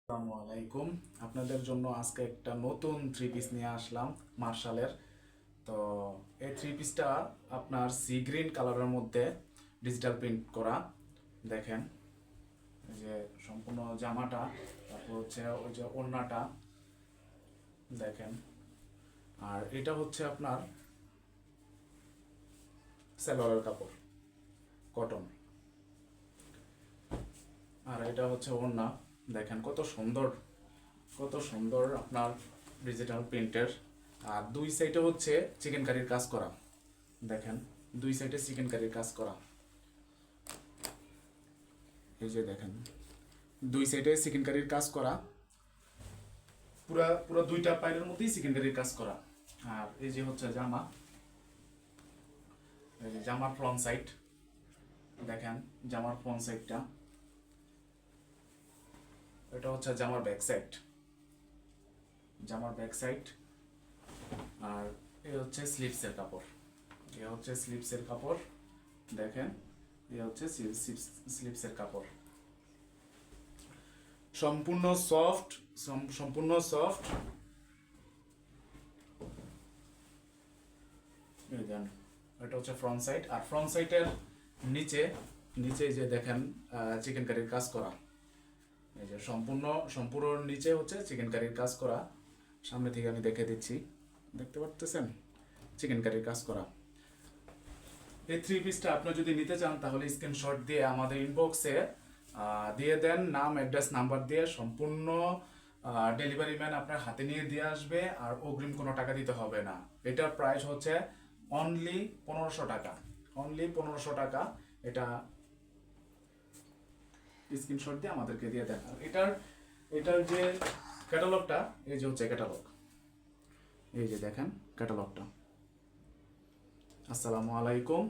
আসসালামু আলাইকুম। আপনাদের জন্য আজকে একটা নতুন থ্রি পিস নিয়ে আসলাম মার্শালের। তো এই থ্রি পিসটা আপনার সি গ্রিন কালারের মধ্যে ডিজিটাল প্রিন্ট করা। দেখেন এই যে সম্পূর্ণ জামাটা, তারপর হচ্ছে ওই যে ওড়নাটা দেখেন। আর এটা হচ্ছে আপনার সালোয়ারের কাপড়, কটন। আর এটা হচ্ছে ওড়না। দেখেন কত সুন্দর, কত সুন্দর আপনার ডিজিটাল প্রিন্টের। আর দুই সাইডে হচ্ছে চিকেন কারির কাজ করা। দেখেন দুই সাইডে চিকেন কারির কাজ করা। এই যে দেখেন দুই সাইডে চিকেন কারির কাজ করা, পুরা পুরো দুইটা পায়ের মধ্যেই চিকেন কারির কাজ করা। আর এই যে হচ্ছে জামা, এই যে জামার ফ্রন্ট সাইড দেখেন, জামার ফ্রন্ট সাইডটা। এটা হচ্ছে জামার ব্যাক সাইড, জামার ব্যাক সাইড। আর এই হচ্ছে স্লিপসের কাপড়, এ হচ্ছে স্লিপসের কাপড়। দেখেন এ হচ্ছে স্লিপসের কাপড়, সম্পূর্ণ সফট, সম্পূর্ণ সফট। এই দেন এটা হচ্ছে ফ্রন্ট সাইড। আর ফ্রন্ট সাইডের নিচে, নিচে যে দেখেন চিকেন কারির কাজ করা। এই যে সম্পূর্ণ সম্পূর্ণ নিচে হচ্ছে চিকেন কারির কাজ করা। সামনে থেকে আমি দেখে দিচ্ছি, দেখতে পারতেছেন চিকেন কারির কাজ করা। এই থ্রি পিসটা আপনি যদি নিতে চান তাহলে স্ক্রিনশট দিয়ে আমাদের ইনবক্সে দিয়ে দেন, নাম অ্যাড্রেস নাম্বার দিয়ে। সম্পূর্ণ ডেলিভারি ম্যান আপনার হাতে নিয়ে দিয়ে আসবে, আর অগ্রিম কোনো টাকা দিতে হবে না। এটার প্রাইস হচ্ছে অনলি 1500 টাকা, অনলি 1500 টাকা। এটা স্ক্রিনশট দিয়ে আমাদেরকে দিয়ে দেন। আর এটার এটার যে ক্যাটালগটা, এই যে হচ্ছে ক্যাটালগ, এই যে দেখেন ক্যাটালগটা। আসসালামু আলাইকুম।